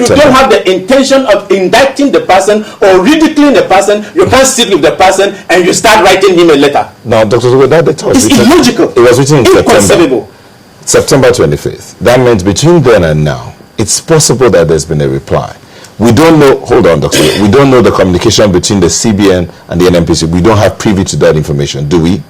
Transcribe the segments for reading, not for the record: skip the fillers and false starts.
you don't have the intention of indicting the person or ridiculing the person, you can't sit with the person and you start writing him a letter. Now, Dr. Dogo, that letter was written, illogical. It was written in inconceivable. September 25th. That means between then and now, it's possible that there's been a reply. We don't know, hold on, Dr. We don't know the communication between the CBN and the NNPC. We don't have privy to that information, do we?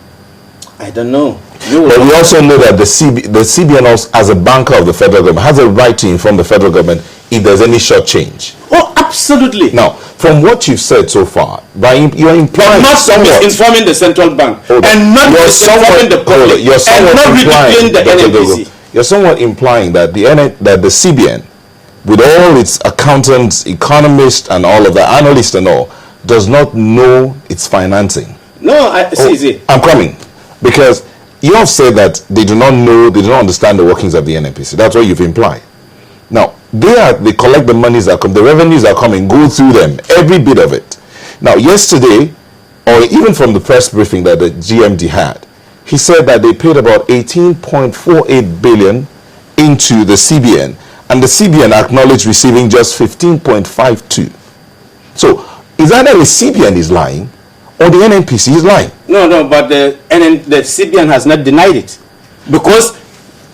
I don't know. But we also know that the CBN, also, as a banker of the federal government, has a right to inform the federal government if there's any short change. Oh, absolutely. Now, from what you've said so far, you're implying not somewhat informing the central bank and not informing the public and not ridiculing the NNPC. You're somewhat implying that the CBN, with all its accountants, economists, and all of the analysts and all, does not know its financing. No, see. I'm coming. Because you have said that they do not know, they do not understand the workings of the NNPC. That's what you've implied. Now, they collect the monies that come, the revenues that come and go through them, every bit of it. Now, yesterday, or even from the press briefing that the GMD had, he said that they paid about 18.48 billion into the CBN, and the CBN acknowledged receiving just 15.52. So, is that the CBN is lying, or the NNPC is lying? No, but the CBN has not denied it. Because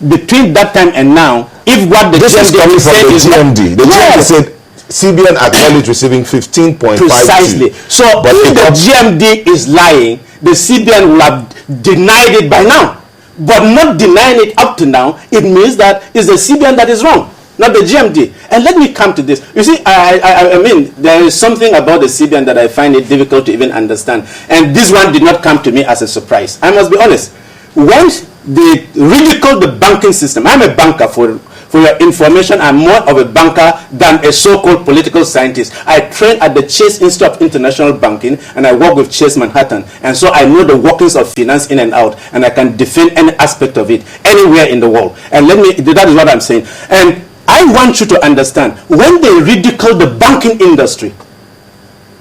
between that time and now, if what the GMD said is GMD, the GMD said CBN acknowledged receiving 15.52. Precisely. So but if the GMD is lying, the CBN will have denied it by now. But not denying it up to now, it means that it's the CBN that is wrong, not the GMD. And let me come to this. You see, I mean, there is something about the CBN that I find it difficult to even understand. And this one did not come to me as a surprise. I must be honest. Once they ridiculed the banking system, I'm a banker for your information. I'm more of a banker than a so-called political scientist. I train at the Chase Institute of International Banking, and I work with Chase Manhattan. And so I know the workings of finance in and out, and I can defend any aspect of it anywhere in the world. And that is what I'm saying. And I want you to understand, when they ridiculed the banking industry,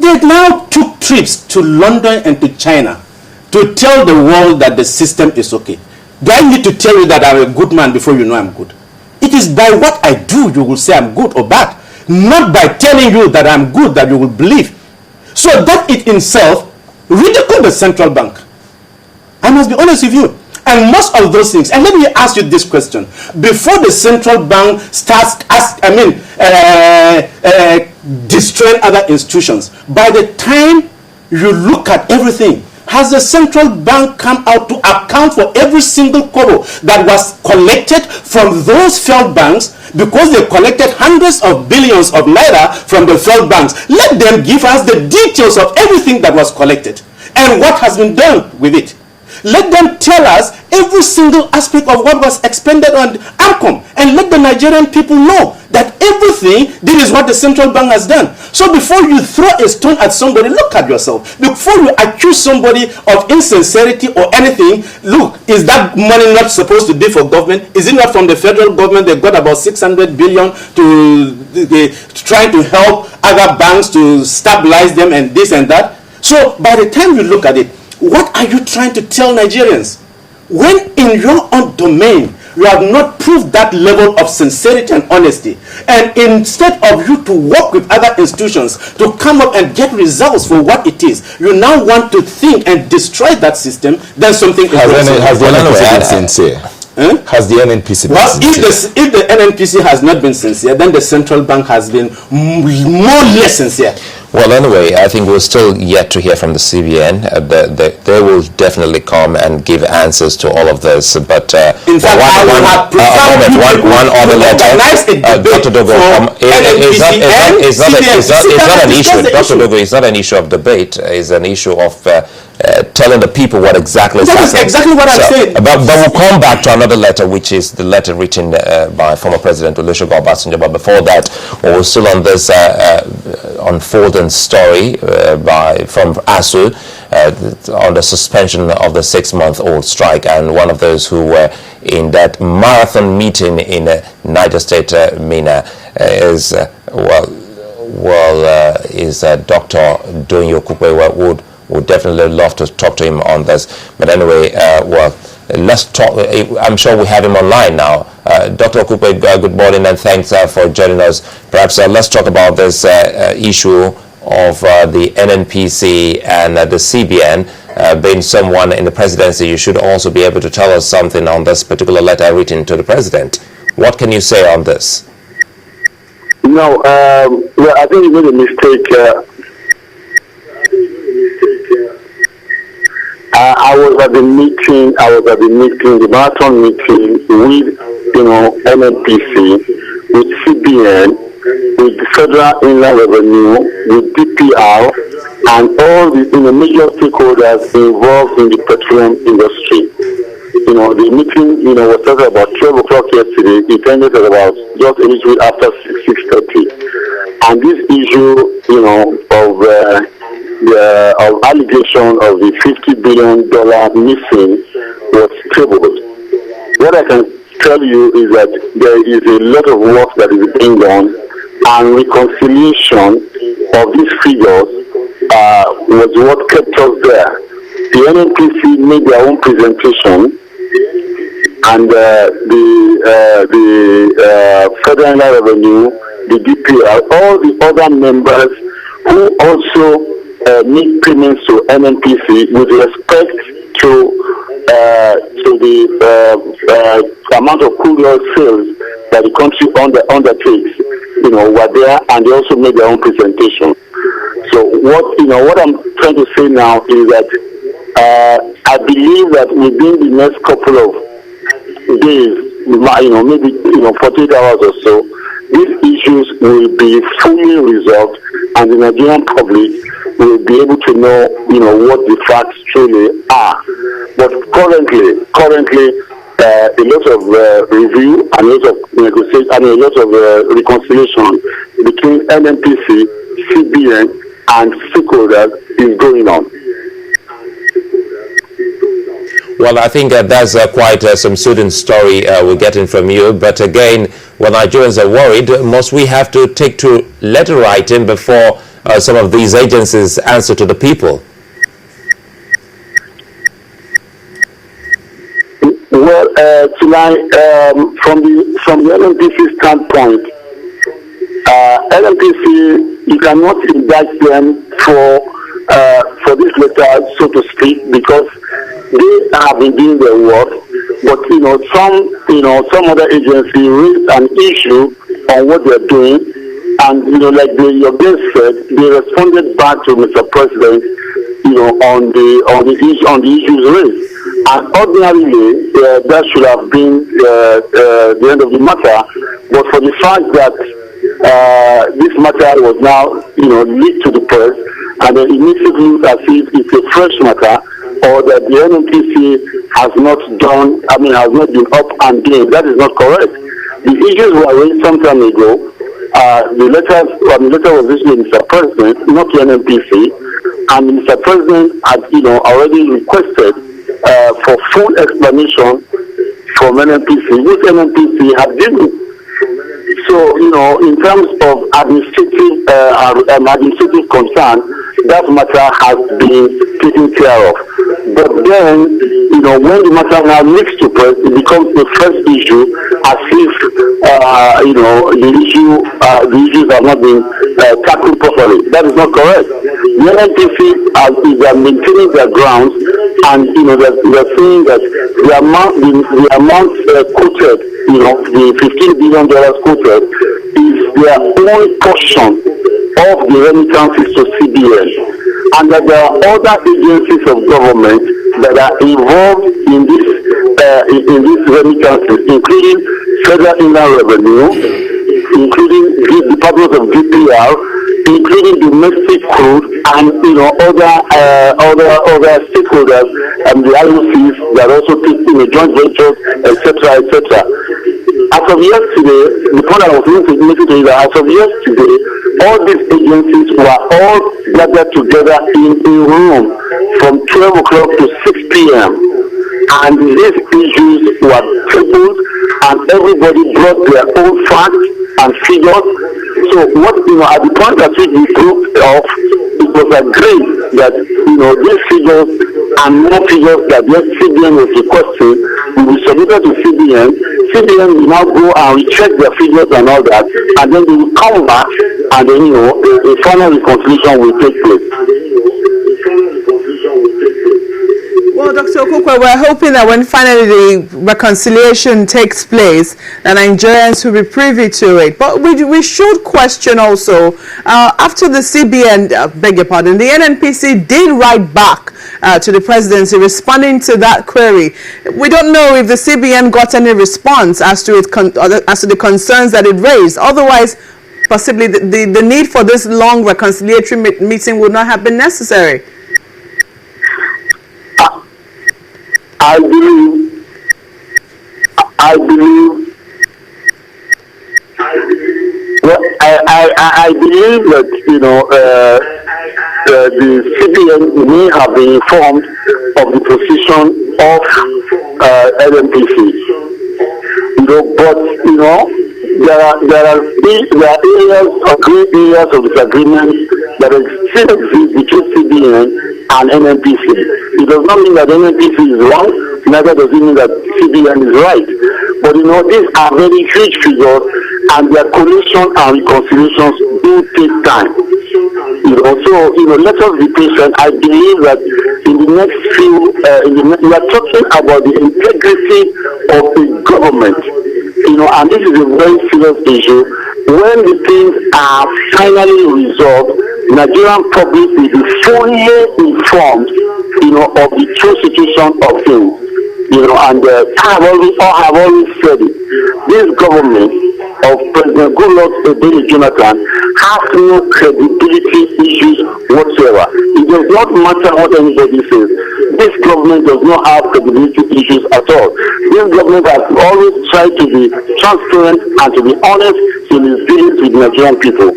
they now took trips to London and to China to tell the world that the system is okay. Do I need to tell you that I'm a good man before you know I'm good? It is by what I do you will say I'm good or bad, not by telling you that I'm good that you will believe. So that it itself ridiculed the central bank. I must be honest with you. And most of those things, and let me ask you this question. Before the central bank starts, destroying other institutions, by the time you look at everything, has the central bank come out to account for every single kobo that was collected from those failed banks, because they collected hundreds of billions of naira from the failed banks? Let them give us the details of everything that was collected and what has been done with it. Let them tell us every single aspect of what was expended on AMCOM, and let the Nigerian people know that everything, this is what the central bank has done. So before you throw a stone at somebody, look at yourself. Before you accuse somebody of insincerity or anything, look, is that money not supposed to be for government? Is it not from the federal government? They got about 600 billion to try to help other banks to stabilize them and this and that. So by the time you look at it, what are you trying to tell Nigerians? When in your own domain, you have not proved that level of sincerity and honesty, and instead of you to work with other institutions to come up and get results for what it is, you now want to think and destroy that system, then something has the NNPC been sincere? Has the NNPC been sincere? If the NNPC has not been sincere, then the central bank has been more or less sincere. Well, anyway, I think we're still yet to hear from the CBN. They will definitely come and give answers to all of this. But in fact, one other letter, Dr. Dogo, it's not an issue. Dr. Dogo, it's not an issue of debate. It's an issue of telling the people what exactly is happening. That's exactly what I'm saying. But we'll come back to another letter, which is the letter written by former President Olusegun Obasanjo. But before that, we're still on this unfolding story from ASU on the suspension of the 6-month-old strike, and one of those who were in that marathon meeting in Niger State, Mina, is Dr. Donyo Kukwe. Would definitely love to talk to him on this. But anyway, let's talk. I'm sure we have him online now. Dr. Okupe, good morning and thanks for joining us. Perhaps let's talk about this issue of the NNPC and the CBN. Being someone in the presidency, you should also be able to tell us something on this particular letter written to the president. What can you say on this? No, well, I think you made a mistake. I was at the meeting, the marathon meeting with, NNPC, with CBN, with the Federal Inland Revenue, with DPR, and all the major stakeholders involved in the petroleum industry. The meeting, was started about 12 o'clock yesterday. It ended at about just a little bit after 6:30. And this issue, of allegation of the $50 billion missing was tabled. What I can tell you is that there is a lot of work that is being done, and reconciliation of these figures was what kept us there. The NNPC made their own presentation, and the Federal Revenue, the DPR, all the other members who also make payments to NNPC with respect to the amount of crude oil sales that the country undertakes, were there, and they also made their own presentation. So what I'm trying to say now is that I believe that within the next couple of days, maybe 48 hours or so, these issues will be fully resolved, and the Nigerian public will be able to know, what the facts truly are. But currently, a lot of review and a lot of negotiation and a lot of reconciliation between NNPC, CBN, and stakeholders is going on. Well, I think that's quite some soothing story we're getting from you. But again, when Nigerians are worried, must we have to take to letter writing before some of these agencies answer to the people? Well, tonight, from the NNPC standpoint, NNPC, you cannot indict them for this letter, so to speak, because they have been doing their work. But some other agency raised an issue on what they're doing, and like your guest said, they responded back to Mr. President, on the issues raised. And ordinarily, that should have been the end of the matter. But for the fact that this matter was now, leaked to the press, and then immediately as if it's a fresh matter, or that the NNPC has not been up and doing. That is not correct. The issues were raised some time ago. The letter was issued to Mr. President, not to NNPC, and Mr. President had, already requested for full explanation from NNPC, which NNPC had given. So, in terms of administrative concern, that matter has been taken care of. But then, when the matter now leaks to press, it becomes the first issue, as if, the issues have not been tackled properly. That is not correct. The NNPC is maintaining their grounds, and they're saying that the amount quoted, the $15 billion quoted, is their own portion of the remittances to CBN, and that there are other agencies of government that are involved in these remittances, including Federal Inland Revenue, including the Department of DPR, including domestic crude, and other stakeholders, and the IOCs that also take joint ventures, etc., etc. As of yesterday, the point I was making to you that as of yesterday, all these agencies were all gathered together in a room from 12 o'clock to 6 p.m. And these issues were tabled, and everybody brought their own facts and figures. So what, at the point that we grouped off, it was agreed that, these figures and more figures that the CBN was requesting will be submitted to CBN. CBN will now go and recheck their figures and all that, and then they will come back, and then, a final reconciliation will take place. Well, Dr. Okukwe, we're hoping that when finally the reconciliation takes place, the Nigerians will be privy to it. But we should question also, after the CBN, beg your pardon, the NNPC did write back to the presidency responding to that query. We don't know if the CBN got any response as to the concerns that it raised. Otherwise, possibly the need for this long reconciliatory meeting would not have been necessary. I believe that, the CBN may have been informed of the position of NNPC. But there are areas of disagreement that still exist between CBN and NNPC. It does not mean that NNPC is wrong, neither does it mean that CBN is right. But these are very huge figures, and their collation and reconciliations do take time. So let us be patient. I believe that in the next few, we are talking about the integrity of the government, and this is a very serious issue. When the things are finally resolved, Nigerian public will be fully informed, of the true situation of things. And I have always said it. This government of President Goodluck Jonathan has no credibility issues whatsoever. It does not matter what anybody says. This government does not have credibility issues at all. This government has always tried to be transparent and to be honest in its dealings with Nigerian people.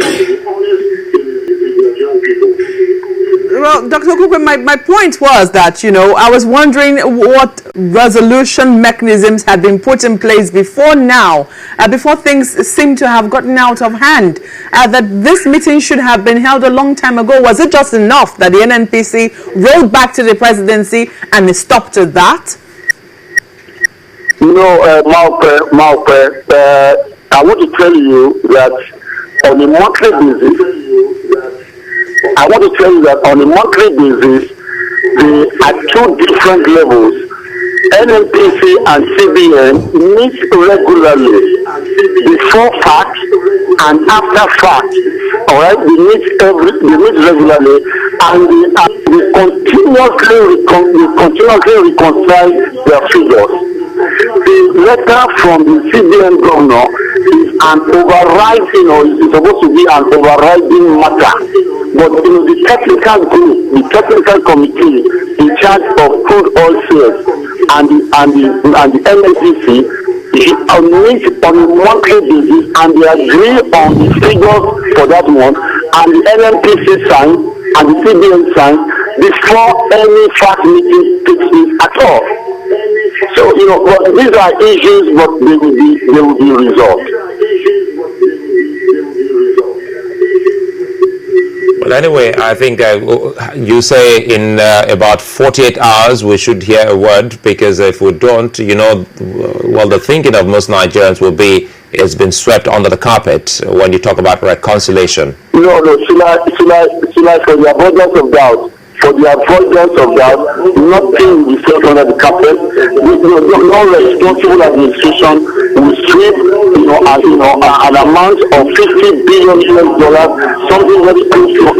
Well, Dr. Okukwe, my point was that, I was wondering what resolution mechanisms had been put in place before now, before things seem to have gotten out of hand, that this meeting should have been held a long time ago. Was it just enough that the NNPC wrote back to the presidency and it stopped at that? I want to tell you that on a monthly basis, there are two different levels. NNPC and CBN meet regularly before fact and after fact. All right, they meet regularly, and they continuously reconcile their figures. The letter from the CBN governor is an overriding, it's supposed to be an overriding matter. But the technical group, the technical committee in charge of crude oil sales and the NNPC, they meet on a monthly basis, and they agree on the figures for that month, and the NNPC signs and the CBN signs before any fact meeting takes place at all. So but these are issues, but they will be resolved. Well, anyway, I think you say in about 48 hours we should hear a word, because if we don't, the thinking of most Nigerians will be it's been swept under the carpet when you talk about reconciliation. No, should I for the avoidance of doubt, nothing will be swept under the carpet. No responsible administration will sweep, an amount of $50 billion, something very close to 80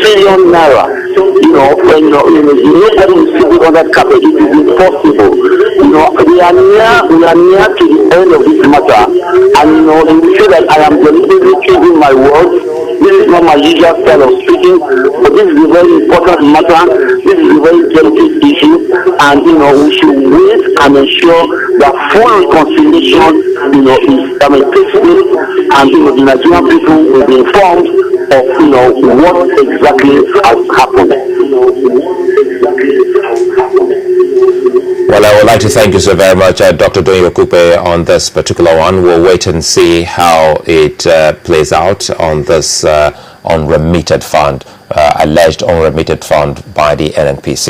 trillion naira. Nobody will sweep it under the carpet. It is impossible. We are near to the end of this matter, and you say that I am deliberately choosing my words. This is not my usual style of speaking, but this is a very important matter. This is a very delicate issue, and we should wait and ensure that full reconciliation, takes place, and the Nigerian people will be informed of what exactly has happened. Well, I would like to thank you so very much, Dr. Doyin Okupe, on this particular one. We'll wait and see how it plays out on this on remitted fund. alleged unremitted fund by the NNPC.